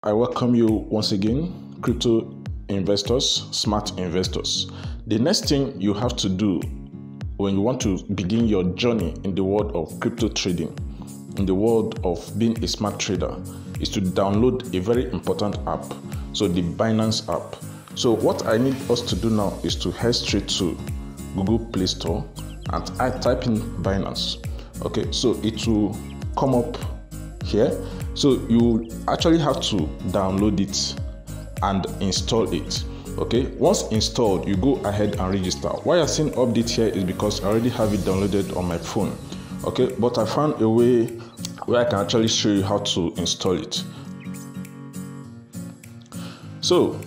I welcome you once again, crypto investors, smart investors. The next thing you have to do when you want to begin your journey in the world of crypto trading, in the world of being a smart trader, is to download a very important app, so the Binance app. So what I need us to do now is to head straight to Google Play Store and I type in Binance. Okay, so it will come up here. So you actually have to download it and install it. Okay, once installed, you go ahead and register. Why I'm saying update here is because I already have it downloaded on my phone. Okay, but I found a way where I can actually show you how to install it. So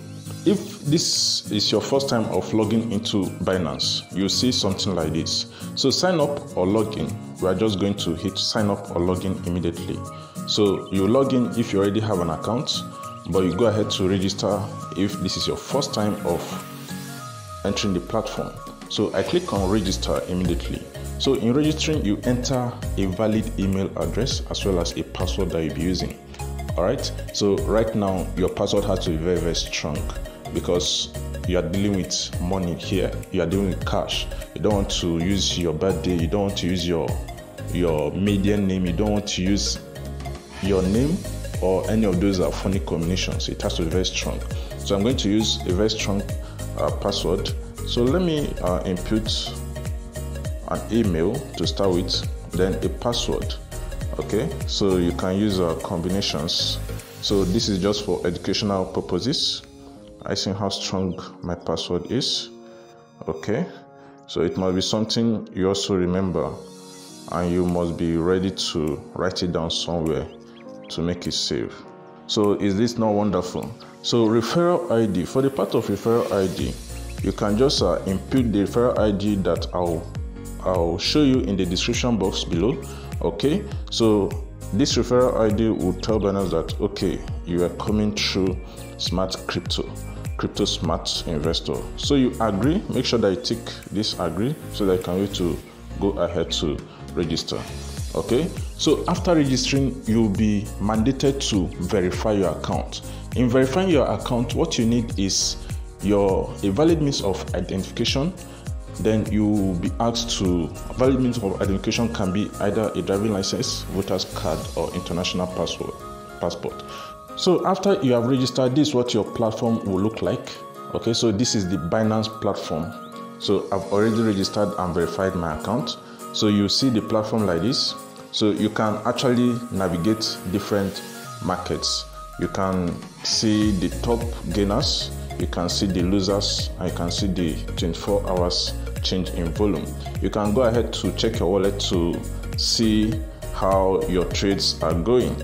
if this is your first time of logging into Binance, you'll see something like this. So sign up or log in. We are just going to hit sign up or log in immediately. So you log in if you already have an account, but you go ahead to register if this is your first time of entering the platform. So I click on register immediately. So in registering, you enter a valid email address as well as a password that you'll be using. All right. So right now your password has to be very, very strong because you are dealing with money here. You are dealing with cash. You don't want to use your birthday. You don't want to use your maiden name. You don't want to use your name or any of those are funny combinations. It has to be very strong. So I'm going to use a very strong password. So let me input an email to start with, then a password. Okay, so you can use combinations. So this is just for educational purposes. I see how strong my password is. Okay, so it must be something you also remember, and you must be ready to write it down somewhere to make it safe. So is this not wonderful? So referral ID, for the part of referral ID, you can just input the referral ID that I'll show you in the description box below. Okay, so this referral ID will tell Binance that okay, you are coming through smart crypto smart investor. So you agree, make sure that you tick this agree so that you can wait to go ahead to register. Okay, so after registering, you'll be mandated to verify your account. In verifying your account, what you need is a valid means of identification. Then you will be asked to, valid means of identification can be either a driving license, voter's card, or international passport. So after you have registered, this is what your platform will look like. Okay, so this is the Binance platform. So I've already registered and verified my account. So you see the platform like this. So you can actually navigate different markets. You can see the top gainers, you can see the losers, and you can see the 24 hours change in volume. You can go ahead to check your wallet to see how your trades are going.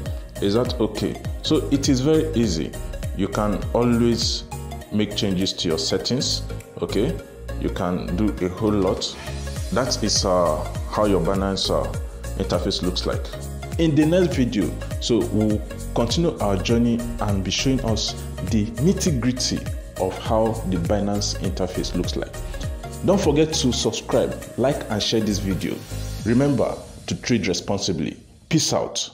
Is that okay? So it is very easy. You can always make changes to your settings. Okay, you can do a whole lot. That is how your Binance interface looks like. In the next video, so we'll continue our journey and be showing us the nitty-gritty of how the Binance interface looks like. Don't forget to subscribe, like and share this video. Remember to trade responsibly. Peace out.